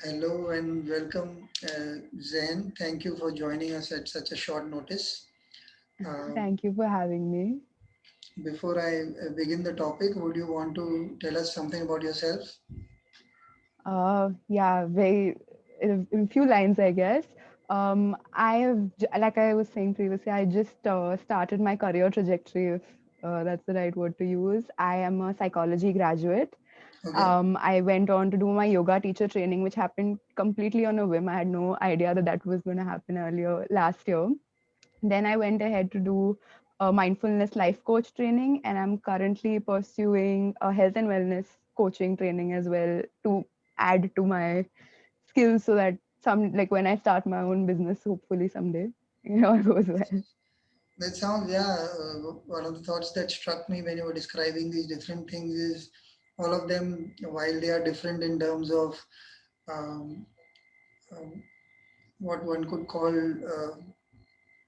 Hello and welcome, Zain. Thank you for joining us at such a short notice. Um, Thank you for having me. Before I begin the topic, would you want to tell us something about yourself? Yeah, very in a few lines, I guess. Like I was saying previously, I just started my career trajectory, if that's the right word to use. I am a psychology graduate. Okay. I went on to do my yoga teacher training, which happened completely on a whim. I had no idea that that was going to happen earlier last year. Then I went ahead to do a mindfulness life coach training, and I'm currently pursuing a health and wellness coaching training as well to add to my skills so that like when I start my own business, hopefully someday, all goes well. That sounds, yeah, one of the thoughts that struck me when you were describing these different things is all of them, while they are different in terms of um, um, what one could call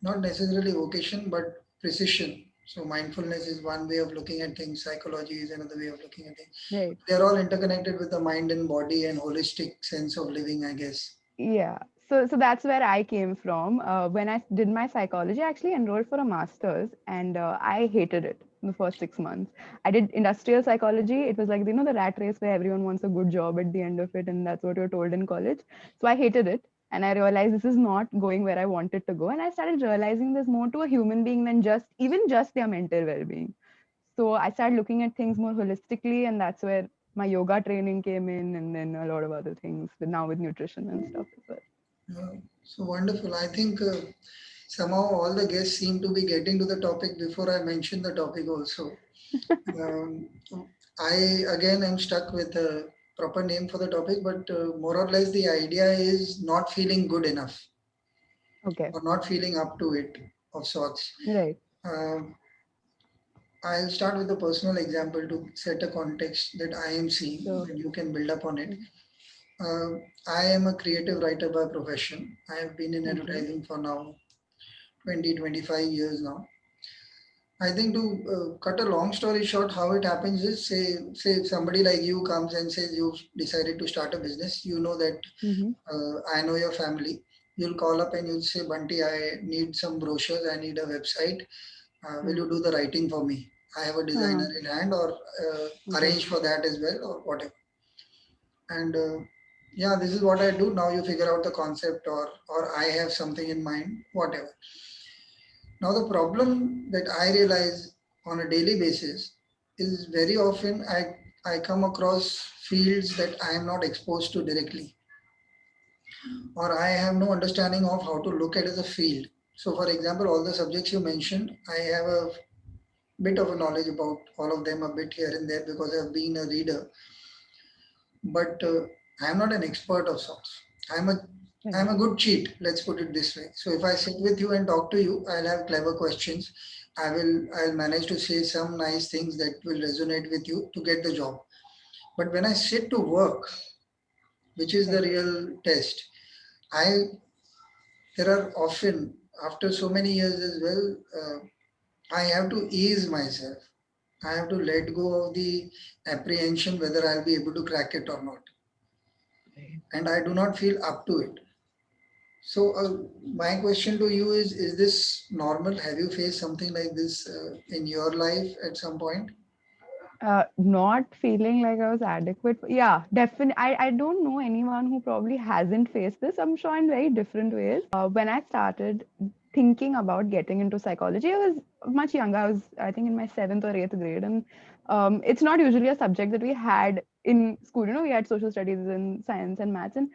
not necessarily vocation, but precision. So mindfulness is one way of looking at things. Psychology is another way of looking at things. Right. They're all interconnected with the mind and body and holistic sense of living, I guess. Yeah. So that's where I came from. When I did my psychology, I actually enrolled for a master's, and I hated it in the first 6 months. I did industrial psychology. It was like, the rat race where everyone wants a good job at the end of it, and that's what you're told in college. So I hated it. And I realized this is not going where I wanted to go. And I started realizing there's more to a human being than even just their mental well-being. So I started looking at things more holistically, and that's where my yoga training came in, and then a lot of other things, but now with nutrition and stuff as well. So wonderful. I think somehow all the guests seem to be getting to the topic before I mention the topic also. Um, I again am stuck with a proper name for the topic, but more or less the idea is not feeling good enough Okay. or not feeling up to it of sorts. Right. Um I'll start with a personal example to set a context that I am seeing, So, and you can build up on it. mm, Uh, I am a creative writer by profession. I have been in okay. advertising for now 20, 25 years now. I think to cut a long story short, how it happens is say somebody like you comes and says you've decided to start a business. You know that Mm-hmm. I know your family. You'll call up and you'll say, Bunty, I need some brochures. I need a website. Will you do the writing for me? I have a Uh, designer in hand, or okay. arrange for that as well, or whatever. And yeah, this is what I do. Now you figure out the concept, or I have something in mind, whatever. Now the problem that I realize on a daily basis is very often I come across fields that I am not exposed to directly, or I have no understanding of how to look at as a field. So, for example, all the subjects you mentioned, I have a bit of a knowledge about all of them, a bit here and there because I've been a reader, but I'm not an expert of sorts. I'm a I'm Right. a good cheat. Let's put it this way. So if I sit with you and talk to you, I'll have clever questions. I'll manage to say some nice things that will resonate with you to get the job. But when I sit to work, which is the Right. real test, I there are often after so many years as well, I have to ease myself. I have to let go of the apprehension whether I'll be able to crack it or not, Right. and I do not feel up to it. So, my question to you is this normal? Have you faced something like this in your life at some point? Not feeling like I was adequate. Yeah, definitely. I don't know anyone who probably hasn't faced this. I'm sure in very different ways. When I started thinking about getting into psychology, I was much younger. I was, I think, in my seventh or eighth grade. And it's not usually a subject that we had in school. We had social studies and science and maths. And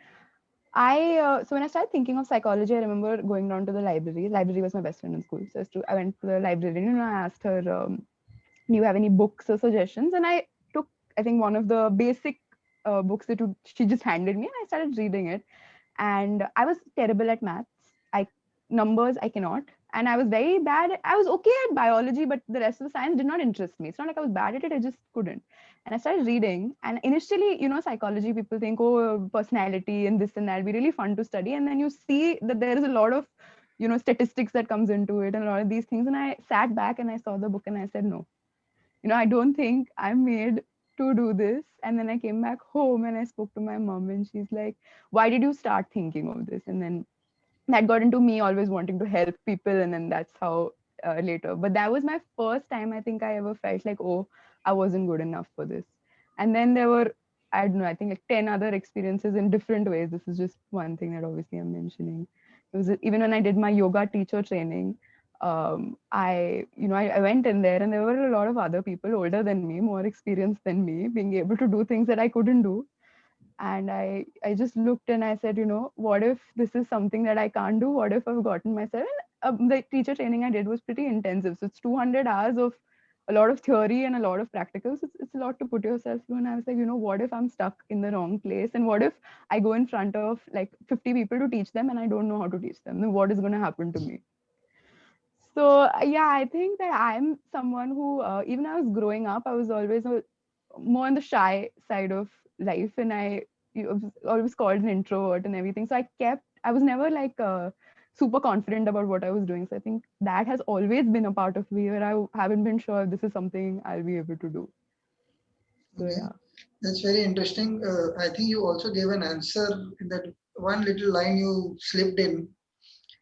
so when I started thinking of psychology, I remember going down to the library. Library was my best friend in school. So I went to the librarian and I asked her, do you have any books or suggestions? And I took, I think, one of the basic books that she just handed me, and I started reading it. And I was terrible at maths. I Numbers I cannot, and I was very bad. I was okay at biology, but the rest of the science did not interest me. It's not like I was bad at it; I just couldn't. And I started reading, and initially, psychology, people think, oh, personality and this and that, be really fun to study, and then you see that there is a lot of statistics that comes into it and a lot of these things. And I sat back and I saw the book and I said, no, I don't think I'm made to do this. And then I came back home and I spoke to my mom, and she's like, why did you start thinking of this? And then that got into me always wanting to help people. And then that's how later. But that was my first time I think I ever felt like, oh, I wasn't good enough for this. And then there were, I don't know, I think like 10 other experiences in different ways. This is just one thing that obviously I'm mentioning. It was even when I did my yoga teacher training, I went in there and there were a lot of other people older than me, more experienced than me, being able to do things that I couldn't do. And I just looked and I said, what if this is something that I can't do? What if I've gotten myself? And the teacher training I did was pretty intensive. So it's 200 hours of a lot of theory and a lot of practicals. It's a lot to put yourself through. And I was like, what if I'm stuck in the wrong place? And what if I go in front of like 50 people to teach them and I don't know how to teach them? Then what is going to happen to me? So yeah, I think that I'm someone who, even I was growing up, I was always more on the shy side of life, and was always called an introvert and everything. So I was never like super confident about what I was doing. So I think that has always been a part of me where I haven't been sure if this is something I'll be able to do. So Okay, yeah. that's very interesting. I think you also gave an answer in that one little line you slipped in,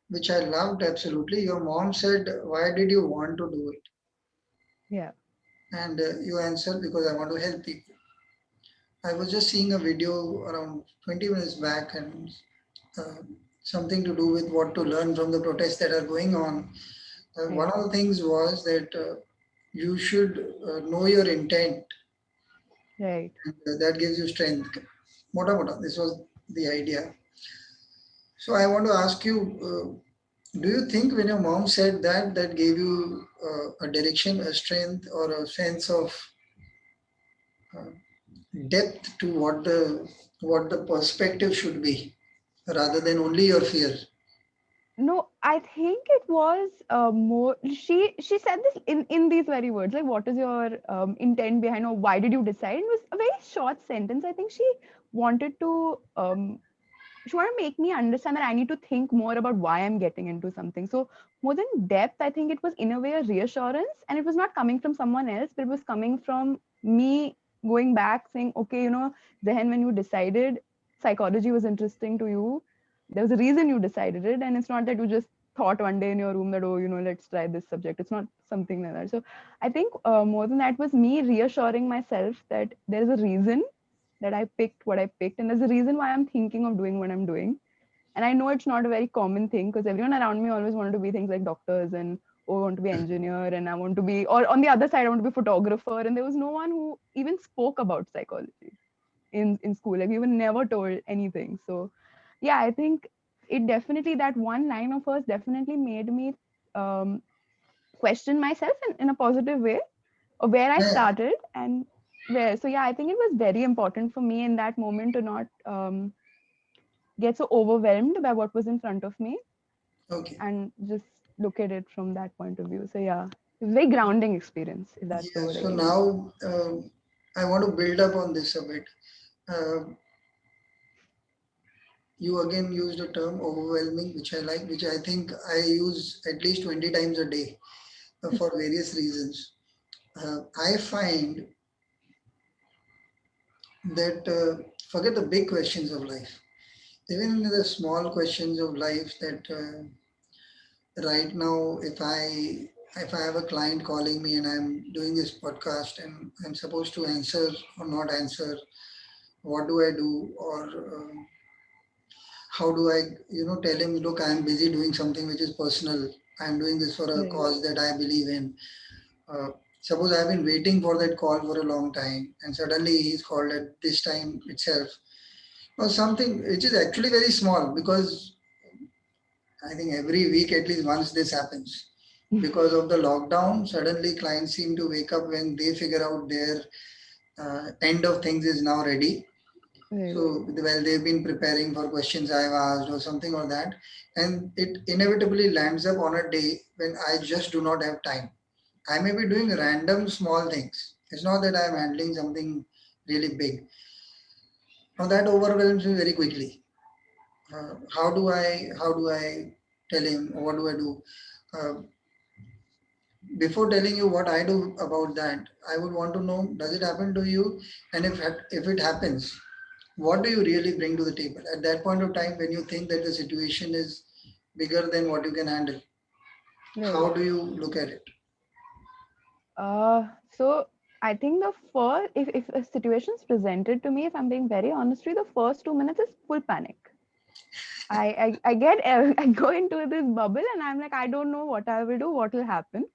which I loved absolutely. Your mom said, "Why did you want to do it?" Yeah. And you answered, "Because I want to help people." I was just seeing a video around 20 minutes back, and uh, something to do with what to learn from the protests that are going on. One Right. of the things was that you should know your intent, Right. and that gives you strength. Mota mota, this was the idea. So I want to ask you, do you think when your mom said that, that gave you a direction, a strength, or a sense of uh, depth to what the perspective should be, rather than only your fear? No, I think it was more. She said this in these very words, like, "What is your intent behind, or why did you decide?" It was a very short sentence. I think wanted to she wanted to make me understand that I need to think more about why I'm getting into something. So more than depth, I think it was in a way a reassurance, and it was not coming from someone else, but it was coming from me going back, saying, "Okay, Zehen, when you decided psychology was interesting to you, there was a reason you decided it, and it's not that you just thought one day in your room that, oh, let's try this subject. It's not something like that." So I think more than that was me reassuring myself that there is a reason that I picked what I picked, and there's a reason why I'm thinking of doing what I'm doing. And I know it's not a very common thing because everyone around me always wanted to be things like doctors and, oh, I want to be engineer, and I want to be, or on the other side, I want to be photographer. And there was no one who even spoke about psychology in school. Like we were never told anything. So yeah, I think it definitely, that one line of hers definitely made me um, question myself in a positive way, or where I Yeah. started and where. So yeah, I think it was very important for me in that moment to not get so overwhelmed by what was in front of me Okay. and just look at it from that point of view. So yeah, it was a very grounding experience, if that's the Yeah. word I So can use. now I want to build up on this a bit. Uh, you again used the term overwhelming, which I like, which I think I use at least 20 times a day for various reasons. I find that forget the big questions of life, even the small questions of life that right now, if I have a client calling me and I'm doing this podcast and I'm supposed to answer or not answer, what do I do? Or how do I, tell him, look, I'm busy doing something which is personal. I'm doing this for a Right. cause that I believe in. Uh, Suppose I've been waiting for that call for a long time, and suddenly he's called at this time itself, or something which is actually very small, because I think every week at least once this happens. Because of the lockdown, suddenly clients seem to wake up when they figure out their end of things is now ready. Right. So, well, they've been preparing for questions I've asked or something or that. And it inevitably lands up on a day when I just do not have time. I may be doing random small things. It's not that I'm handling something really big. Now that overwhelms me very quickly. How do I tell him, or what do I do? Uh, before telling you what I do about that, I would want to know, does it happen to you? And if it happens, what do you really bring to the table at that point of time when you think that the situation is bigger than what you can handle? Right. How do you look at it? So I think the first, if a situation is presented to me, if I'm being very honest with you, the first 2 minutes is full panic. I get I go into this bubble and I'm like, I don't know what I will do, what will happen.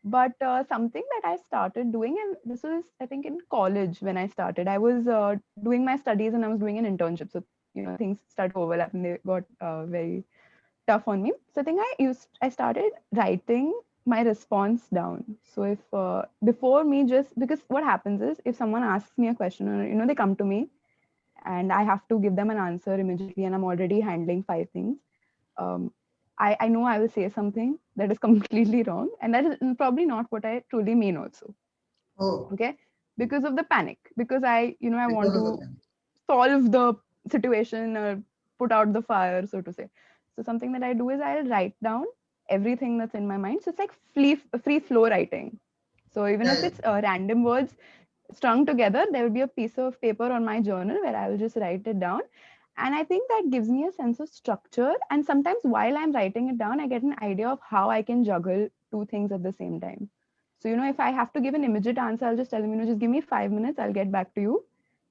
But something that I started doing, and this was I think in college when I started, I was doing my studies and I was doing an internship. So things started to overlap and they got very tough on me. So I started writing my response down. So if before me, just because what happens is if someone asks me a question or they come to me and I have to give them an answer immediately and I'm already handling five things, um, I know I will say something that is completely wrong and that is probably not what I truly mean also. Oh, Okay, because of the panic, because I want because of the to panic. solve the situation or put out the fire, so to say. So something that I do is I'll write down everything that's in my mind. So it's like free flow writing. So even Yeah, if yeah. it's random words strung together, there will be a piece of paper on my journal where I will just write it down. And I think that gives me a sense of structure. And sometimes while I'm writing it down, I get an idea of how I can juggle two things at the same time. So, if I have to give an immediate answer, I'll just tell them, just give me 5 minutes, I'll get back to you.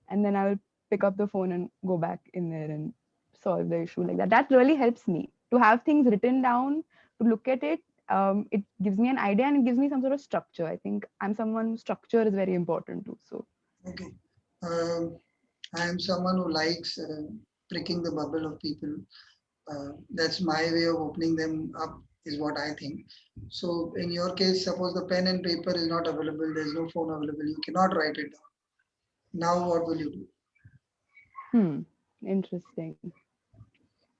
And then I will pick up the phone and go back in there and solve the issue like that. That really helps me to have things written down, to look at it. It gives me an idea and it gives me some sort of structure. I think I'm someone structure is very important too. So Okay. Um, I am someone who likes pricking the bubble of people. That's my way of opening them up, is what I think. So, in your case, suppose the pen and paper is not available, there's no phone available, you cannot write it down. Now, what will you do? interesting.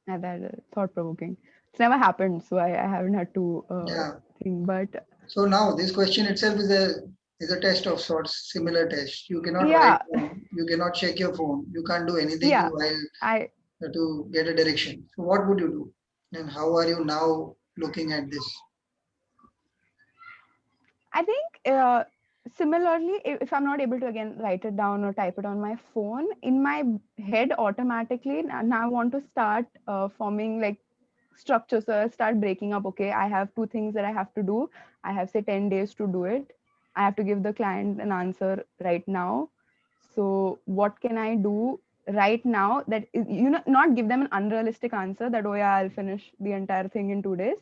That thought provoking. It's never happened, so I haven't had to Yeah. think. But So now this question itself is a test of sorts, similar test. You cannot write yeah, down, you cannot check your phone, you can't do anything yeah. while I to get a direction. So what would you do? And how are you now looking at this? I think similarly, if I'm not able to again write it down or type it on my phone, in my head automatically now I want to start forming like structure. So I start breaking up. Okay, I have two things that I have to do. I have say 10 days to do it. I have to give the client an answer right now. So what can I do right now that not give them an unrealistic answer that, oh yeah, I'll finish the entire thing in 2 days,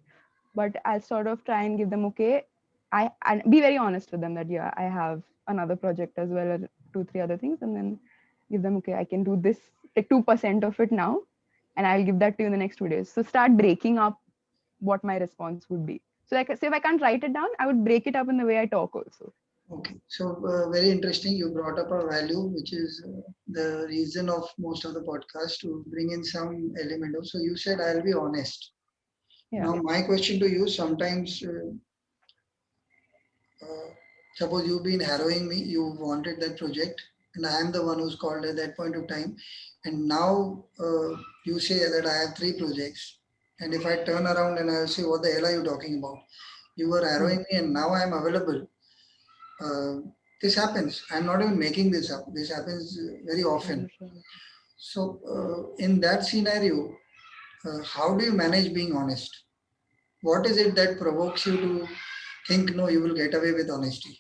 but I'll sort of try and give them, okay, I and be very honest with them that yeah, I have another project as well, or 2 3 other things, and then give them, okay, I can do this, take 2% of it now, and I'll give that to you in the next 2 days. So start breaking up what my response would be. So like say if I can't write it down, I would break it up in the way I talk also. Okay, so very interesting. You brought up a value, which is the reason of most of the podcast to bring in some element of. So you said I'll be honest. Yeah. Now my question to you: sometimes, suppose you've been harrowing me, you wanted that project, and I am the one who's called at that point of time, and now you say that I have three projects, and if I turn around and I'll say, what the hell are you talking about? You were Hmm. harrowing me, and now I am available. Uh, this happens. I'm not even making this up. This happens very often. I'm sure. So, in that scenario, how do you manage being honest? What is it that provokes you to think, no, you will get away with honesty?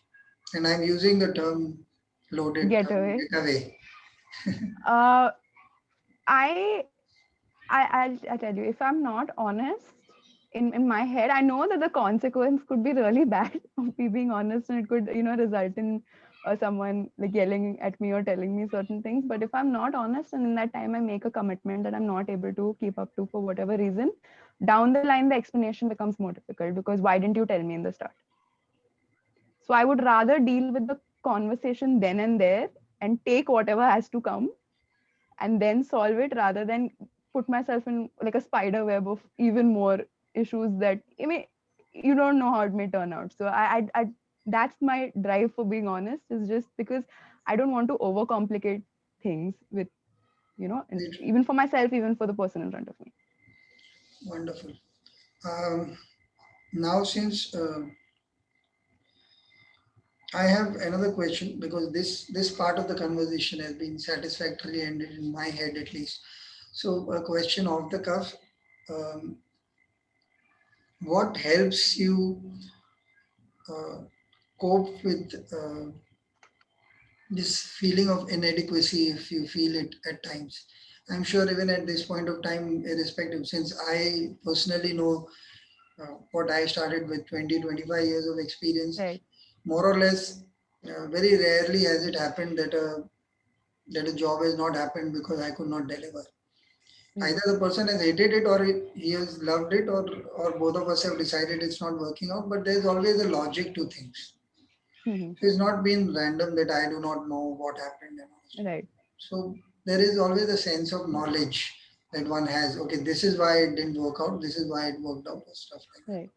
And I'm using the term, loaded Get term, away. get away. Uh, I I tell you, if I'm not honest in my head, I know that the consequence could be really bad of me being honest, and it could result in someone like yelling at me or telling me certain things. But if I'm not honest, and in that time I make a commitment that I'm not able to keep up to for whatever reason, down the line the explanation becomes more difficult because why didn't you tell me in the start? So I would rather deal with the conversation then and there and take whatever has to come and then solve it rather than put myself in like a spider web of even more issues that I mean you don't know how it may turn out. So I that's my drive for being honest, is just because I don't want to overcomplicate things with and Right. even for myself, even for the person in front of me. Wonderful. Now, since I have another question because this part of the conversation has been satisfactorily ended in my head at least. So a question off the cuff. Um, what helps you uh, cope with this feeling of inadequacy if you feel it at times? I'm sure even at this point of time, irrespective, since I personally know what I started with 20, 25 years of experience, Right. more or less, very rarely has it happened that a job has not happened because I could not deliver. Right. Either the person has hated it or he has loved it, or both of us have decided it's not working out. But there's always a logic to things. Hmm. So it's not been random that I do not know what happened and all stuff. Right. So there is always a sense of knowledge that one has. Okay, this is why it didn't work out. This is why it worked out, or stuff like that. Right.